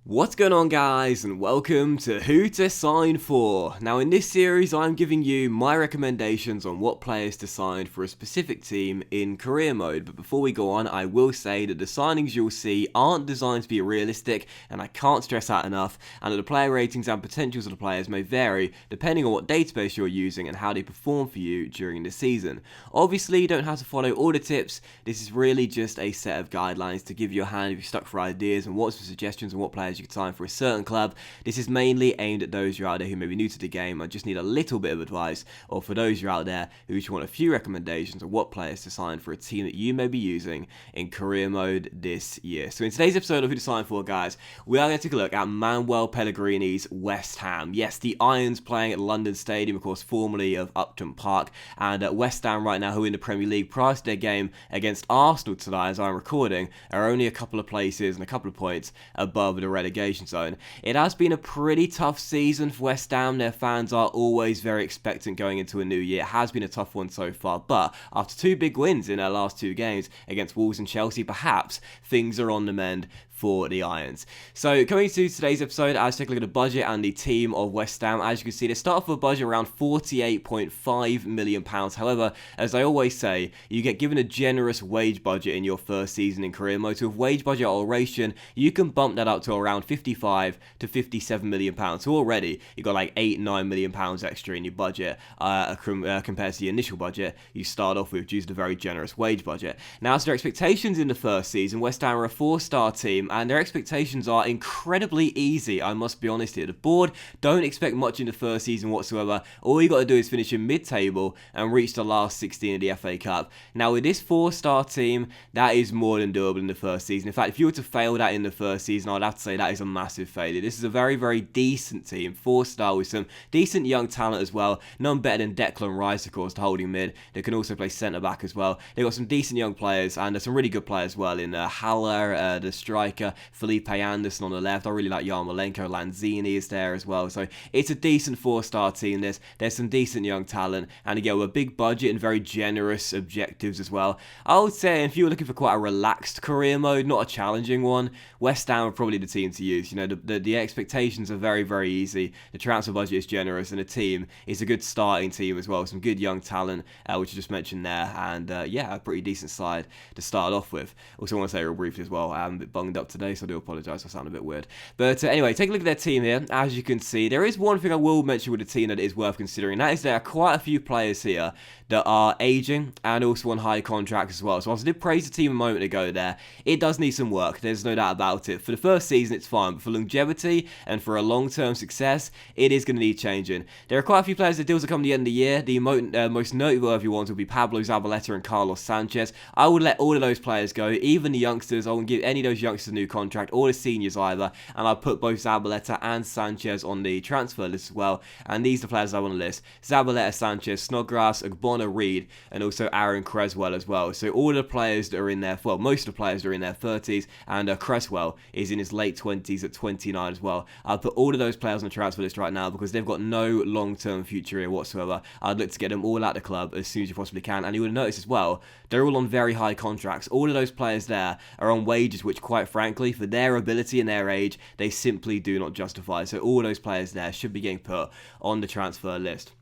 What's going on, guys, and welcome to Who to Sign For. Now in this series I'm giving you my recommendations on what players to sign for a specific team in career mode, but before we go on I will say that the signings you'll see aren't designed to be realistic, and I can't stress that enough, and that the player ratings and potentials of the players may vary depending on what database you're using and how they perform for you during the season. Obviously you don't have to follow all the tips, this is really just a set of guidelines to give you a hand if you're stuck for ideas and what's for suggestions on what players you can sign for a certain club. This is mainly aimed at those who are out there who may be new to the game and just need a little bit of advice, or for those who are out there who just want a few recommendations of what players to sign for a team that you may be using in career mode this year. So in today's episode of Who to Sign For, guys, we are going to take a look at Manuel Pellegrini's West Ham. Yes, the Irons playing at London Stadium, of course, formerly of Upton Park, and West Ham right now, who are in the Premier League prior to their game against Arsenal tonight as I'm recording, are only a couple of places and a couple of points above the relegation zone. It has been a pretty tough season for West Ham. Their fans are always very expectant going into a new year. It has been a tough one so far, but after two big wins in their last two games against Wolves and Chelsea, perhaps things are on the mend for the Irons. So coming to today's episode, let's take a look at the budget and the team of West Ham. As you can see, they start off with a budget around £48.5 million. However, as I always say, you get given a generous wage budget in your first season in career mode. So with wage budget alteration, you can bump that up to around £55 to £57 million. So already, you've got like £8-9 million extra in your budget compared to the initial budget you start off with due to the very generous wage budget. Now, as their expectations in the first season, West Ham are a 4-star team, and their expectations are incredibly easy, I must be honest here. The board don't expect much in the first season whatsoever. All you got to do is finish in mid-table and reach the last 16 of the FA Cup. Now with this 4-star team, that is more than doable in the first season. In fact, if you were to fail that in the first season, I'd have to say that is a massive failure. This is a very, very decent team, 4-star with some decent young talent as well. None better than Declan Rice, of course, the holding mid. They can also play centre-back as well. They've got some decent young players, and there's some really good players as well in Haller, the striker, Felipe Anderson on the left. I really like Yarmolenko. Lanzini is there as well. So it's a decent 4-star team. There's some decent young talent, and again with a big budget and very generous objectives as well. I would say if you were looking for quite a relaxed career mode, not a challenging one, West Ham are probably the team to use. You know, the expectations are very, very easy. The transfer budget is generous, and the team is a good starting team as well. Some good young talent, which I just mentioned there, and yeah, a pretty decent side to start off with. Also want to say real briefly as well, I'm a bit bunged up today, so I do apologise for sounding a bit weird. But anyway, take a look at their team here. As you can see, there is one thing I will mention with the team that is worth considering. That is there are quite a few players here that are aging and also on high contracts as well. So whilst I did praise the team a moment ago there, it does need some work. There's no doubt about it. For the first season, it's fine, but for longevity and for a long-term success, it is going to need changing. There are quite a few players that deals are coming to the end of the year. The most noteworthy ones will be Pablo Zabaleta and Carlos Sanchez. I would let all of those players go, even the youngsters. I wouldn't give any of those youngsters a new contract, or the seniors either, and I'll put both Zabaleta and Sanchez on the transfer list as well. And these are the players I want to list: Zabaleta, Sanchez, Snodgrass, Ogbonna, Reed, and also Aaron Cresswell as well. So all the players that are in their, well, most of the players are in their 30s, and Cresswell is in his late 20s at 29 as well. I'll put all of those players on the transfer list right now because they've got no long-term future here whatsoever. I'd look to get them all out the club as soon as you possibly can, and you would have noticed as well, they're all on very high contracts. All of those players there are on wages which, quite frankly, for their ability and their age, they simply do not justify. So all those players there should be getting put on the transfer list.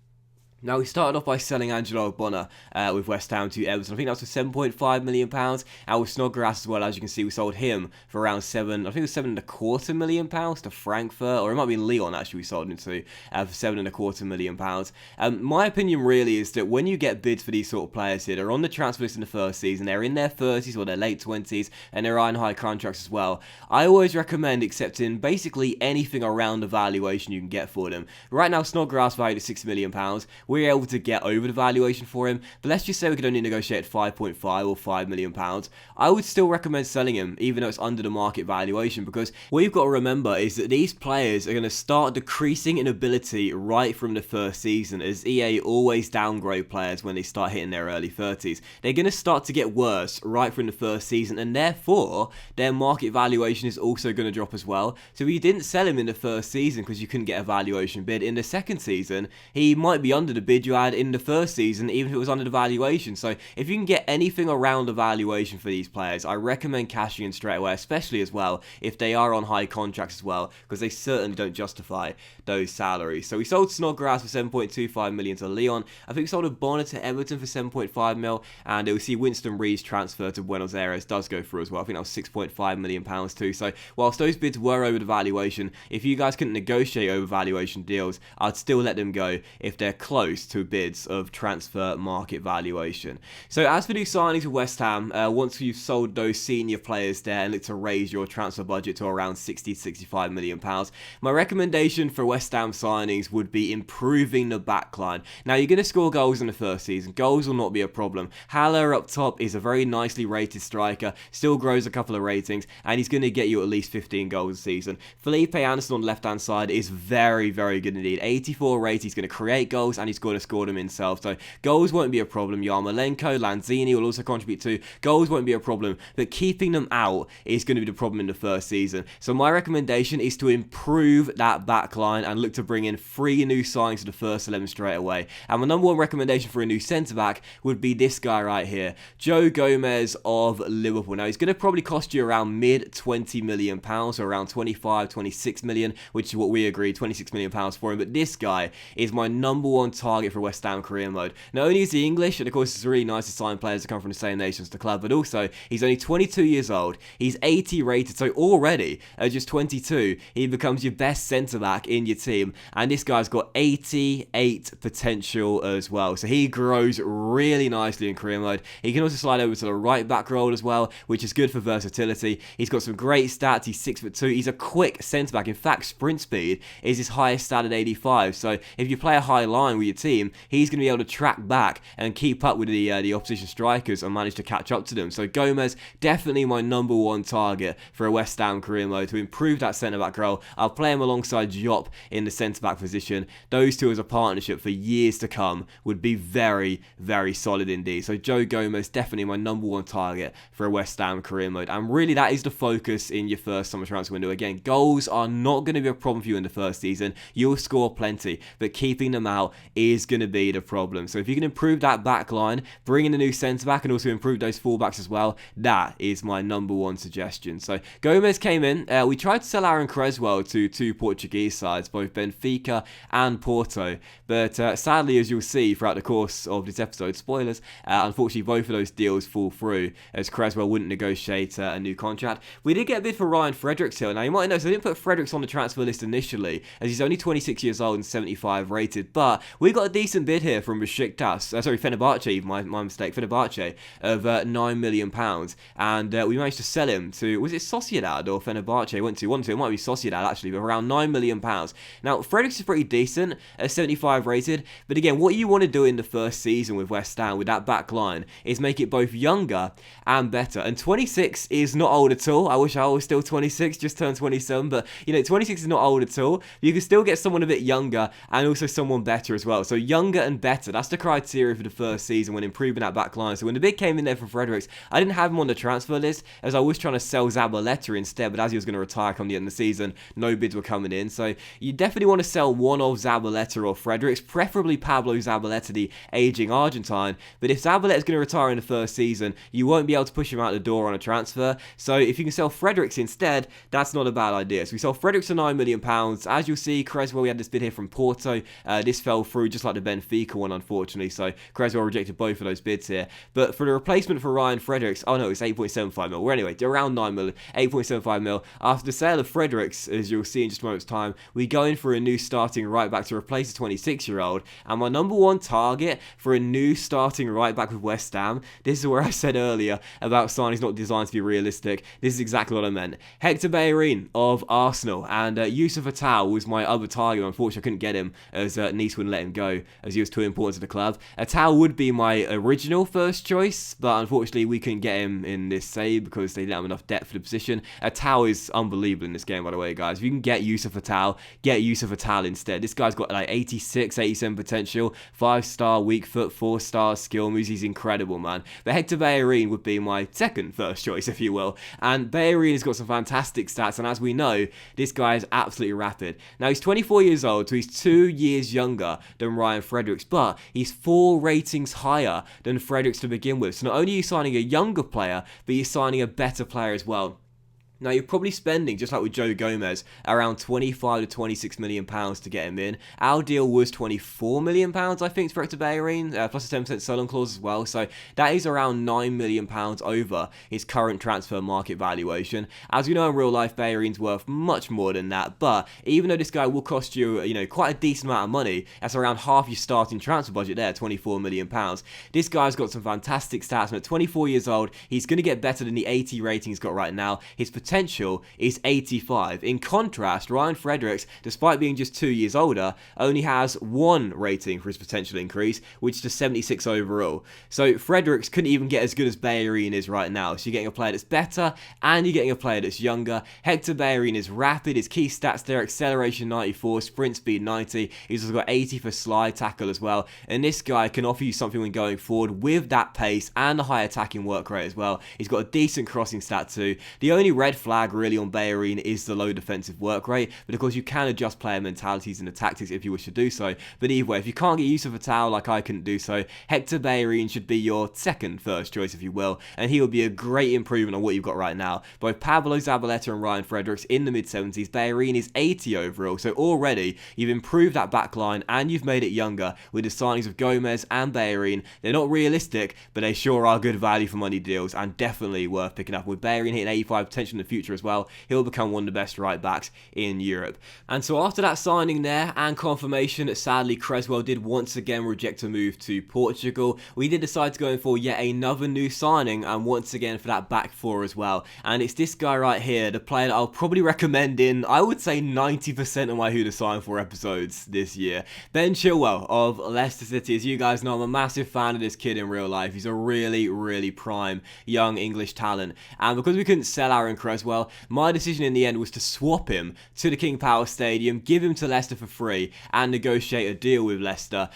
Now, we started off by selling Angelo Ogbonna with West Ham to Everton. I think that was for £7.5 million. And with Snodgrass as well, as you can see, we sold him for around I think it was £7.25 million to Frankfurt, or it might be Lyon actually we sold him to for £7.25 million. My opinion really is that when you get bids for these sort of players here, they're on the transfer list in the first season, they're in their 30s or their late 20s, and they're on high contracts as well. I always recommend accepting basically anything around the valuation you can get for them. Right now, Snodgrass valued at £6 million. We're able to get over the valuation for him, but let's just say we could only negotiate at 5.5 or £5 million. I would still recommend selling him, even though it's under the market valuation, because what you've got to remember is that these players are going to start decreasing in ability right from the first season, as EA always downgrade players when they start hitting their early 30s. They're going to start to get worse right from the first season, and therefore their market valuation is also going to drop as well. So if you didn't sell him in the first season because you couldn't get a valuation bid, in the second season he might be under the the bid you had in the first season, even if it was under the valuation. So if you can get anything around the valuation for these players, I recommend cashing in straight away, especially as well if they are on high contracts as well, because they certainly don't justify those salaries. So we sold Snodgrass for 7.25 million to Lyon. I think we sold a Bonner to Everton for 7.5 mil, and we'll see Winston Reid's transfer to Buenos Aires does go through as well. I think that was 6.5 million pounds too. So whilst those bids were over the valuation, if you guys couldn't negotiate over valuation deals, I'd still let them go if they're close to bids of transfer market valuation. So as for new signings with West Ham, once you've sold those senior players there and look to raise your transfer budget to around 60 to 65 million pounds, my recommendation for West Ham signings would be improving the backline. Now you're going to score goals in the first season. Goals will not be a problem. Haller up top is a very nicely rated striker, still grows a couple of ratings, and he's going to get you at least 15 goals a season. Felipe Anderson on the left hand side is very, very good indeed. 84 rate, he's going to create goals and he's going to score them himself. So goals won't be a problem. Yarmolenko, Lanzini will also contribute too. Goals won't be a problem, but keeping them out is going to be the problem in the first season. So my recommendation is to improve that backline and look to bring in 3 new signings to the first 11 straight away. And my number one recommendation for a new centre-back would be this guy right here, Joe Gomez of Liverpool. Now he's going to probably cost you around mid 20 million pounds, so around 25, 26 million, which is what we agreed, 26 million pounds for him. But this guy is my number one target for West Ham career mode. Not only is he English, and of course it's really nice to sign players that come from the same nation as the club, but also he's only 22 years old, he's 80 rated, so already at just 22 he becomes your best centre-back in your team, and this guy's got 88 potential as well, so he grows really nicely in career mode. He can also slide over to the right back role as well, which is good for versatility. He's got some great stats, he's 6'2", he's a quick centre-back. In fact, sprint speed is his highest stat at 85, so if you play a high line with your team, he's going to be able to track back and keep up with the opposition strikers and manage to catch up to them. So Gomez, definitely my number one target for a West Ham career mode to improve that centre-back role. I'll play him alongside Diop in the centre-back position. Those two as a partnership for years to come would be very, very solid indeed. So Joe Gomez, definitely my number one target for a West Ham career mode. And really that is the focus in your first summer transfer window. Again, goals are not going to be a problem for you in the first season. You'll score plenty, but keeping them out is going to be the problem. So if you can improve that back line, bring in a new centre-back and also improve those fullbacks as well, that is my number one suggestion. So Gomez came in. We tried to sell Aaron Creswell to 2 Portuguese sides, both Benfica and Porto, but sadly, as you'll see throughout the course of this episode, spoilers, unfortunately both of those deals fall through as Creswell wouldn't negotiate a new contract. We did get a bid for Ryan Fredericks here. Now you might notice I didn't put Fredericks on the transfer list initially as he's only 26 years old and 75 rated, but we got a decent bid here from Fenerbahce, my mistake, Fenerbahce, of £9 million, and we managed to sell him to, was it Sociedad or Fenerbahce? Went to, it might be Sociedad actually, but around £9 million. Now Fredericks is pretty decent at 75 rated, but again, what you want to do in the first season with West Ham with that back line is make it both younger and better, and 26 is not old at all. I wish I was still 26, just turned 27, but you know, 26 is not old at all. You can still get someone a bit younger and also someone better as well. So younger and better, that's the criteria for the first season when improving that back line. So when the bid came in there for Fredericks, I didn't have him on the transfer list as I was trying to sell Zabaleta instead, but as he was going to retire come the end of the season, no bids were coming in. So you definitely want to sell one of Zabaleta or Fredericks, preferably Pablo Zabaleta, the aging Argentine. But if Zabaleta is going to retire in the first season, you won't be able to push him out the door on a transfer. So if you can sell Fredericks instead, that's not a bad idea. So we sold Fredericks for £9 million. As you'll see, Creswell, we had this bid here from Porto. This fell through just like the Benfica one, unfortunately. So Creswell rejected both of those bids here. But for the replacement for Ryan Fredericks, oh no, it's 8.75 mil. Well, anyway, around 9 million, 8.75 mil. After the sale of Fredericks, as you'll see in just a moment's time, we go in for a new starting right back to replace the 26-year-old. And my number one target for a new starting right back with West Ham, this is where I said earlier about signings not designed to be realistic. This is exactly what I meant. Hector Bellerin of Arsenal, and Yusuf Attal was my other target. Unfortunately, I couldn't get him as Nice wouldn't let him go as he was too important to the club. Attal would be my original first choice, but unfortunately we couldn't get him in this save because they didn't have enough depth for the position. Attal is unbelievable in this game, by the way, guys. If you can get Yusuf Attal instead. This guy's got like 86, 87 potential, 5-star weak foot, 4-star skill moves. He's incredible, man. But Hector Bellerin would be my second first choice, if you will. And Bellerin has got some fantastic stats, and as we know, this guy is absolutely rapid. Now, he's 24 years old, so he's 2 years younger than than Ryan Fredericks, but he's 4 ratings higher than Fredericks to begin with. So not only are you signing a younger player, but you're signing a better player as well. Now, you're probably spending, just like with Joe Gomez, around £25 to £26 million to get him in. Our deal was £24 million, I think, for Hector Bellerin, plus a 10% sell-on clause as well. So that is around £9 million over his current transfer market valuation. As we know in real life, Bellerin's worth much more than that. But even though this guy will cost you, quite a decent amount of money, that's around half your starting transfer budget there, £24 million. This guy's got some fantastic stats. And at 24 years old, he's going to get better than the 80 rating he's got right now. His potential is 85. In contrast, Ryan Fredericks, despite being just 2 years older, only has 1 rating for his potential increase, which is to 76 overall. So Fredericks couldn't even get as good as Bellerin is right now. So you're getting a player that's better, and you're getting a player that's younger. Hector Bellerin is rapid. His key stats there: acceleration 94, sprint speed 90. He's also got 80 for slide tackle as well. And this guy can offer you something when going forward with that pace and the high attacking work rate as well. He's got a decent crossing stat too. The only red flag really on Bellerin is the low defensive work rate, but of course you can adjust player mentalities and the tactics if you wish to do so. But either way, if you can't get use of a towel like I couldn't do so, Hector Bellerin should be your second first choice, if you will, and he will be a great improvement on what you've got right now. Both Pablo Zabaleta and Ryan Fredericks in the mid-70s, Bellerin is 80 overall, so already you've improved that back line and you've made it younger with the signings of Gomez and Bellerin. They're not realistic, but they sure are good value for money deals and definitely worth picking up. With Bellerin hitting 85 potential in the future as well, he'll become one of the best right backs in Europe. And so after that signing there and confirmation that sadly Creswell did once again reject a move to Portugal, we did decide to go in for yet another new signing, and once again for that back four as well. And it's this guy right here, the player that I'll probably recommend in, I would say, 90% of my Who to Sign For episodes this year. Ben Chilwell of Leicester City. As you guys know, I'm a massive fan of this kid in real life. He's a really prime young English talent. And because we couldn't sell Aaron Creswell, my decision in the end was to swap him to the King Power Stadium, give him to Leicester for free, and negotiate a deal with Leicester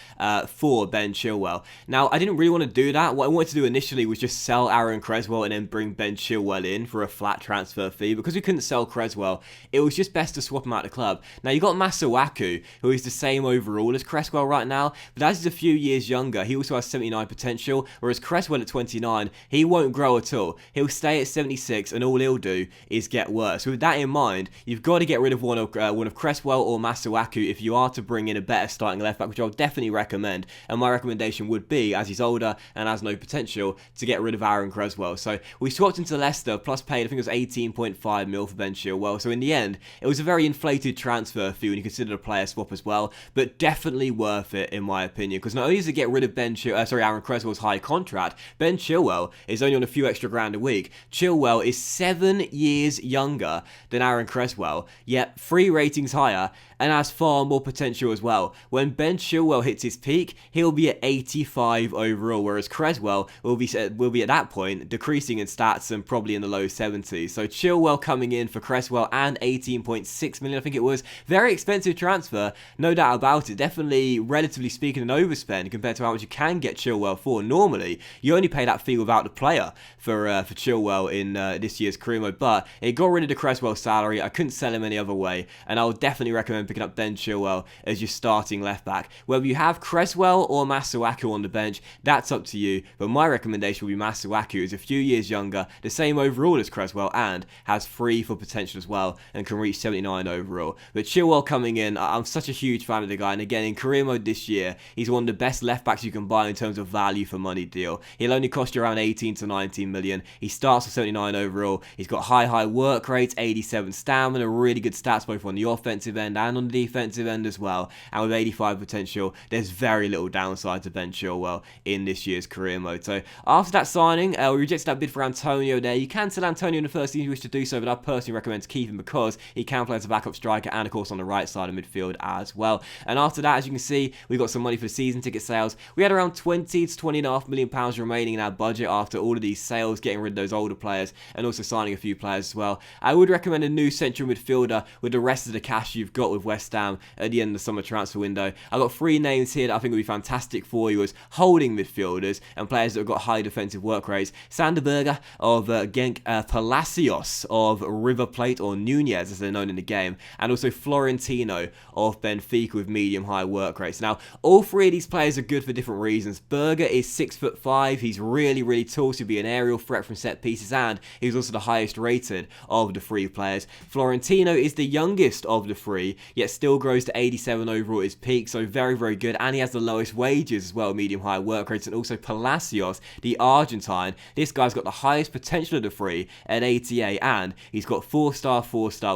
for Ben Chilwell. Now, I didn't really want to do that. What I wanted to do initially was just sell Aaron Creswell and then bring Ben Chilwell in for a flat transfer fee. Because we couldn't sell Creswell, it was just best to swap him out of the club. Now, you got Masuaku, who is the same overall as Creswell right now, but as he's a few years younger, he also has 79 potential, whereas Creswell at 29, he won't grow at all. He'll stay at 76, and all he'll do is get worse. So with that in mind, you've got to get rid of one of Creswell or Masuaku if you are to bring in a better starting left back, which I'll definitely recommend. And my recommendation would be, as he's older and has no potential, to get rid of Aaron Creswell. So we swapped into Leicester, plus paid, I think it was 18.5 mil for Ben Chilwell. So in the end, it was a very inflated transfer fee when you consider a player swap as well, but definitely worth it in my opinion. Because not only does it get rid of Aaron Creswell's high contract, Ben Chilwell is only on a few extra grand a week. Chilwell is 7 years younger than Aaron Creswell, yet 3 ratings higher, and has far more potential as well. When Ben Chilwell hits his peak, he'll be at 85 overall, whereas Creswell will be at that point decreasing in stats and probably in the low 70s. So Chilwell coming in for Creswell and 18.6 million, I think it was. Very expensive transfer, no doubt about it. Definitely, relatively speaking, an overspend compared to how much you can get Chilwell for. Normally, you only pay that fee without the player for Chilwell in this year's career mode, but it got rid of the Creswell salary. I couldn't sell him any other way, and I would definitely recommend picking up Ben Chilwell as your starting left back. Whether you have Creswell or Masuaku on the bench, that's up to you, but my recommendation would be Masuaku, who's a few years younger, the same overall as Creswell, and has 3 for potential as well, and can reach 79 overall. But Chilwell coming in, I'm such a huge fan of the guy, and again, in career mode this year, he's one of the best left backs you can buy in terms of value for money deal. He'll only cost you around 18 to 19 million. He starts with 79 overall. He's got high work rates, 87 stamina, really good stats both on the offensive end and on the defensive end as well. And with 85 potential, there's very little downside to Ben Chilwell in this year's career mode. So after that signing, we rejected that bid for Antonio there. You can sell Antonio in the first team if you wish to do so, but I personally recommend to keep him because he can play as a backup striker and of course on the right side of midfield as well. And after that, as you can see, we got some money for the season ticket sales. We had around 20 to £20.5 million remaining in our budget after all of these sales, getting rid of those older players and also signing a few players as well. I would recommend a new central midfielder with the rest of the cash you've got with West Ham at the end of the summer transfer window. I've got 3 names here that I think will be fantastic for you as holding midfielders and players that have got high defensive work rates. Sander Berge of Genk, Palacios of River Plate, or Nunez as they're known in the game, and also Florentino of Benfica with medium-high work rates. Now, all 3 of these players are good for different reasons. Berge is 6'5", he's really tall, so he'll be an aerial threat from set pieces, and he's also the highest rated of the 3 players. Florentino is the youngest of the 3, yet still grows to 87 overall at his peak, so very good, and he has the lowest wages as well, medium-high work rates. And also Palacios, the Argentine, this guy's got the highest potential of the 3 at 88, and he's got 4-star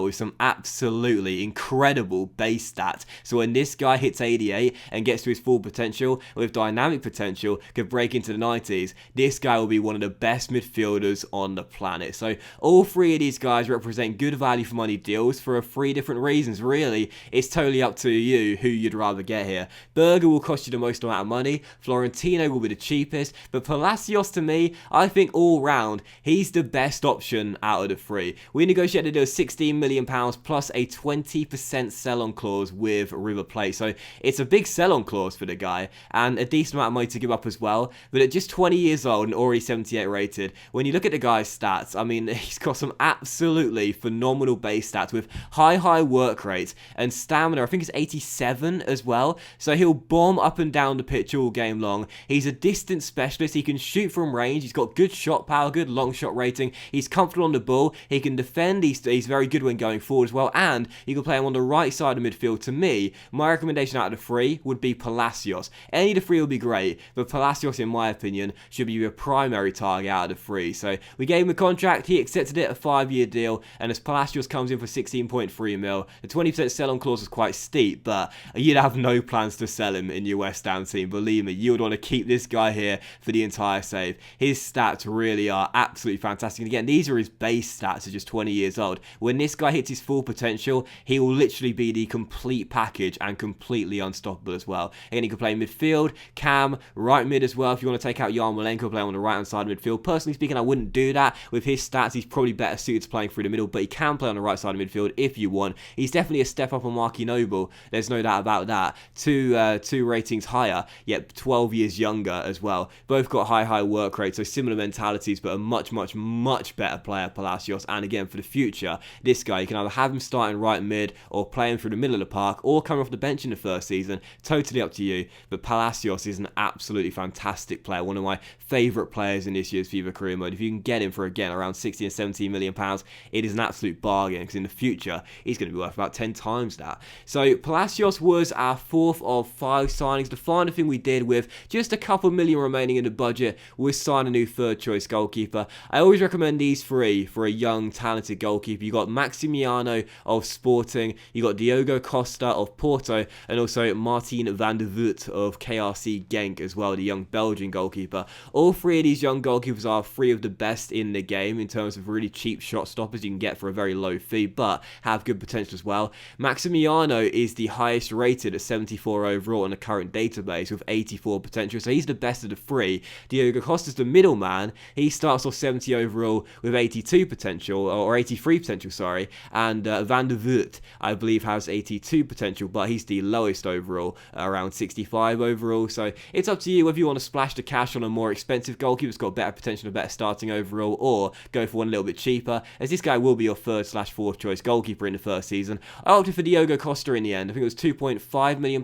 with some absolutely incredible base stats. So when this guy hits 88 and gets to his full potential, with dynamic potential, could break into the 90s, this guy will be one of the best midfielders on the planet. So all 3 of these guys represent good value for money deals for 3 different reasons. Really, it's totally up to you who you'd rather get here. Berge will cost you the most amount of money, Florentino will be the cheapest, but Palacios, to me, I think all round, he's the best option out of the 3. We negotiated a deal of £16 million plus a 20% sell-on clause with River Plate, so it's a big sell-on clause for the guy, and a decent amount of money to give up as well. But at just 20 years old and already 78 rated, when you look at the guy's stats, I mean, he's got some absolutely phenomenal base stats with high work rates and stamina. I think it's 87 as well, so he'll bomb up and down the pitch all game long. He's a distance specialist, he can shoot from range, he's got good shot power, good long shot rating, he's comfortable on the ball, he can defend, he's very good when going forward as well, and you can play him on the right side of midfield. To me, my recommendation out of the 3 would be Palacios. Any of the 3 will be great, but Palacios, in my opinion, should be your primary target out of the 3. So we gave him a contract, he accepted it, a 5-year deal, and as Palacios comes in for 16.3 mil, the 20% sell-on clause was quite steep, but you'd have no plans to sell him in your West Ham team. Believe me, you would want to keep this guy here for the entire save. His stats really are absolutely fantastic. And again, these are his base stats at just 20 years old. When this guy hits his full potential, he will literally be the complete package and completely unstoppable as well. Again, he can play midfield, cam, right mid as well. If you want to take out Yarmolenko, play on the right hand side of midfield. Personally speaking, I wouldn't do that. With his stats, he's probably better suited to playing through the middle, but he can play on the right side of midfield if you want. He's definitely a step up on Marky Noble. There's no doubt about that. Two ratings higher, yet 12 years younger as well. Both got high work rates, so similar mentalities, but a much better player, Palacios. And again, for the future, this guy, you can either have him starting right mid or play him through the middle of the park or come off the bench in the first season. Totally up to you. But Palacios is an absolutely fantastic player, one of my favourite players in this year's FIFA career mode. If you can get him for, again, around 16 and 17 million pounds, it is an absolute bargain, because in the future, he's going to be worth about 10 times that. So Palacios was our 4th of 5 signings. The final thing we did with just a couple million remaining in the budget was sign a new 3rd choice goalkeeper. I always recommend these 3 for a young, talented goalkeeper. You got Maximiano of Sporting, you got Diogo Costa of Porto, and also Martin van der Voort of KRC Genk as well, the young Belgian goalkeeper. All 3 of these young goalkeepers are 3 of the best in the game in terms of really cheap shot stoppers you can get for a very low fee, but have good potential as well. Maximiano is the highest rated at 74 overall in the current database with 84 potential, so he's the best of the 3. Diogo Costa's the middleman. He starts off 70 overall with 82 potential, or 83 potential, sorry, and Van der Voort, I believe, has 82 potential, but he's the lowest overall, around 65 overall. So it's up to you whether you want to splash the cash on a more expensive goalkeeper that's got better potential and better starting overall, or go for one a little bit cheaper, as this guy will be your 3rd/4th choice goalkeeper in the first season. I opted for Diogo Costa in the end. I think it was £2.5 million,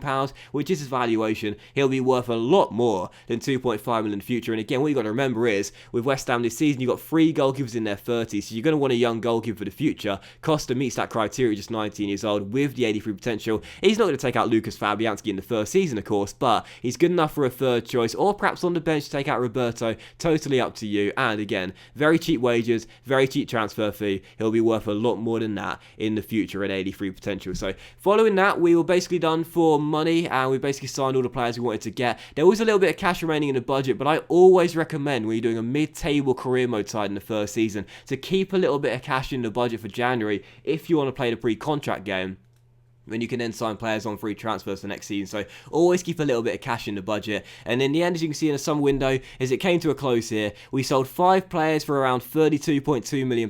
which is his valuation. He'll be worth a lot more than 2.5 million in the future. And again, what you got to remember is, with West Ham this season, you've got 3 goalkeepers in their 30s, so you're going to want a young goalkeeper for the future. Costa meets that criteria, just 19 years old, with the 83 potential. He's not going to take out Lucas Fabianski in the first season, of course, but he's good enough for a 3rd choice, or perhaps on the bench to take out Roberto. Totally up to you. And again, very cheap wages, very cheap transfer fee. He'll be worth a lot more than that in the future at 83 potential. So following that, we were basically done for money, and we basically signed all the players we wanted to get. There was a little bit of cash remaining in the budget, but I always recommend, when you're doing a mid-table career mode side in the first season, to keep a little bit of cash in the budget for January if you want to play the pre-contract game. when you can then sign players on free transfers for next season. So always keep a little bit of cash in the budget. And in the end, as you can see in the summer window, as it came to a close here, we sold 5 players for around £32.2 million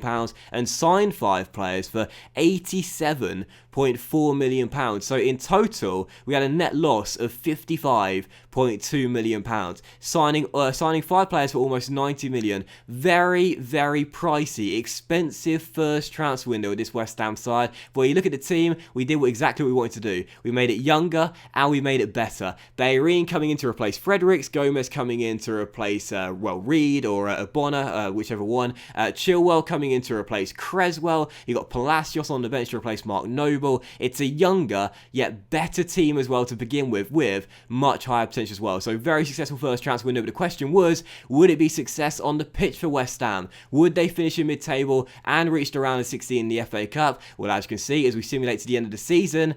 and signed 5 players for £87.4 million. So in total, we had a net loss of £55.2 million. Signing 5 players for almost £90 million. Very, very pricey, expensive first transfer window with this West Ham side. But when you look at the team, we did exactly what we wanted to do. We made it younger and we made it better. Bellerin coming in to replace Fredericks, Gomez coming in to replace Reed or Bonner, whichever one. Chilwell coming in to replace Creswell. You got Palacios on the bench to replace Mark Noble. It's a younger yet better team as well to begin with much higher potential as well. So very successful first transfer window. But the question was, would it be success on the pitch for West Ham? Would they finish in mid-table and reach the round of 16 in the FA Cup? Well, as you can see, as we simulate to the end of the season,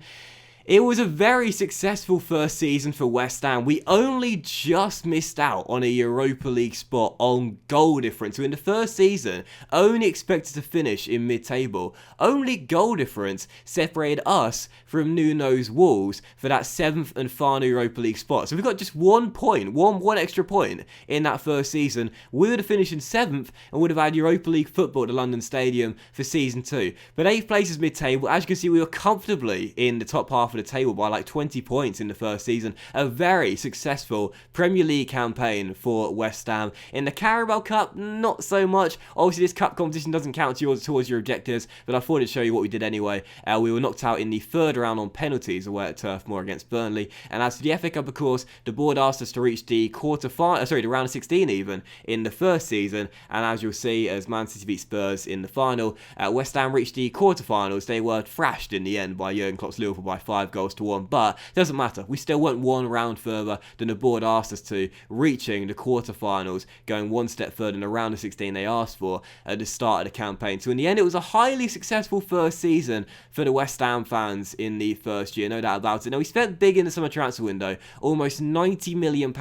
it was a very successful first season for West Ham. We only just missed out on a Europa League spot on goal difference. So in the first season, only expected to finish in mid-table. Only goal difference separated us from Nuno's Wolves for that 7th and final Europa League spot. So we've got just 1 point, one extra point in that first season. We would have finished in 7th and would have had Europa League football at the London Stadium for season 2. But 8th place is mid-table. As you can see, we were comfortably in the top half of the table by like 20 points in the first season. A very successful Premier League campaign for West Ham. In the Carabao Cup, not so much. Obviously, this cup competition doesn't count towards your objectives, but I thought I'd show you what we did anyway. We were knocked out in the 3rd round on penalties away at Turf Moor against Burnley. And as for the FA Cup, of course, the board asked us to reach the the round of 16 even in the first season. And as you'll see, as Man City beat Spurs in the final, West Ham reached the quarterfinals. They were thrashed in the end by Jurgen Klopp's Liverpool by 5 goals to 1, but it doesn't matter. We still went 1 round further than the board asked us to, reaching the quarterfinals, going 1 step further than the round of 16 they asked for at the start of the campaign. So in the end, it was a highly successful first season for the West Ham fans in the first year, no doubt about it. Now, we spent big in the summer transfer window, almost £90 million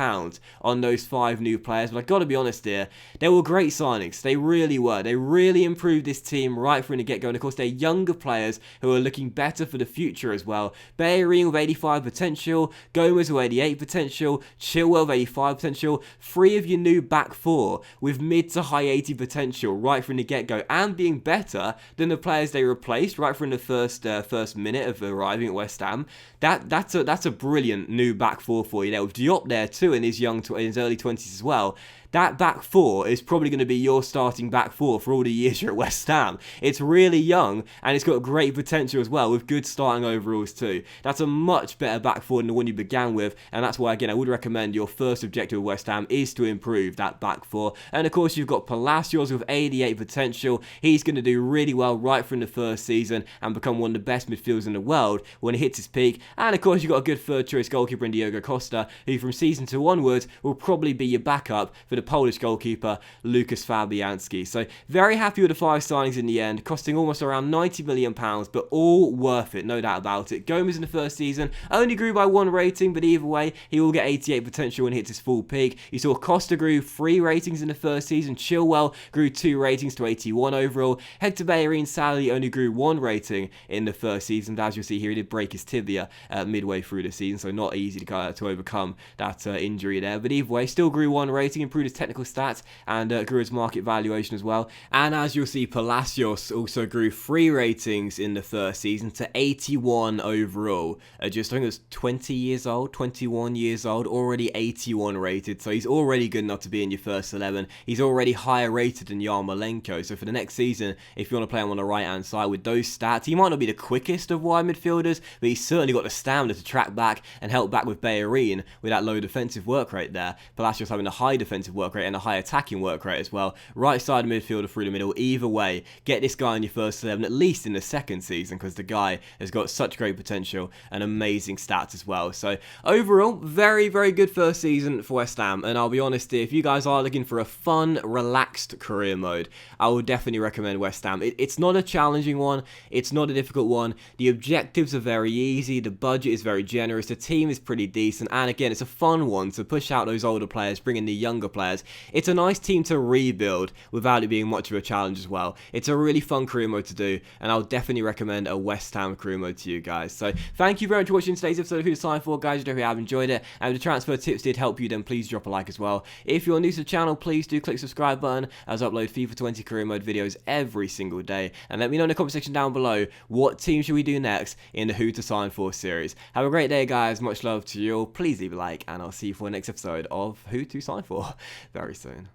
on those 5 new players, but I've got to be honest here, they were great signings. They really were. They really improved this team right from the get-go, and of course, they're younger players who are looking better for the future as well. Bellerin with 85 potential, Gomez with 88 potential, Chilwell with 85 potential, 3 of your new back 4 with mid to high 80 potential right from the get-go, and being better than the players they replaced right from the first minute of arriving at West Ham. That's a brilliant new back 4 for you there, with Diop there too in his early 20s as well. That back 4 is probably going to be your starting back 4 for all the years you're at West Ham. It's really young and it's got great potential as well, with good starting overalls too. That's a much better back 4 than the one you began with, and that's why, again, I would recommend your first objective with West Ham is to improve that back 4. And of course, you've got Palacios with 88 potential. He's going to do really well right from the first season and become one of the best midfielders in the world when he hits his peak. And of course, you've got a good third choice goalkeeper in Diogo Costa, who from season 2 onwards will probably be your backup for the Polish goalkeeper Lucas Fabianski. So very happy with the 5 signings in the end, costing almost around £90 million, but all worth it, no doubt about it. Gomez in the first season only grew by 1 rating, but either way, he will get 88 potential when he hits his full peak. You saw Costa grew 3 ratings in the first season, Chilwell grew 2 ratings to 81 overall, Hector Bellerin sadly only grew 1 rating in the first season, but as you'll see here, he did break his tibia midway through the season, so not easy to overcome that injury there, but either way, still grew 1 rating, improved his technical stats, and grew his market valuation as well. And as you'll see, Palacios also grew 3 ratings in the first season to 81 overall. I think it was 21 years old, already 81 rated, so he's already good enough to be in your first 11. He's already higher rated than Yarmolenko, so for the next season, if you want to play him on the right hand side with those stats, he might not be the quickest of wide midfielders, but he's certainly got the stamina to track back and help back with Bellerin with that low defensive work rate there. Palacios having a high defensive work rate and a high attacking work rate as well. Right side midfielder through the middle. Either way, get this guy in your first 11, at least in the second season, because the guy has got such great potential and amazing stats as well. So overall, very, very good first season for West Ham. And I'll be honest here, if you guys are looking for a fun, relaxed career mode, I would definitely recommend West Ham. It's not a challenging one. It's not a difficult one. The objectives are very easy. The budget is very generous. The team is pretty decent. And again, it's a fun one to push out those older players, bring in the younger players players. It's a nice team to rebuild without it being much of a challenge as well. It's a really fun career mode to do, and I'll definitely recommend a West Ham career mode to you guys. So thank you very much for watching today's episode of Who to Sign For, guys. I hope you have enjoyed it, and if the transfer tips did help you, then please drop a like as well. If you're new to the channel, please do click the subscribe button, as I upload FIFA 20 career mode videos every single day, and let me know in the comment section down below what team should we do next in the Who to Sign For series. Have a great day, guys. Much love to you all. Please leave a like, and I'll see you for the next episode of Who to Sign For very soon.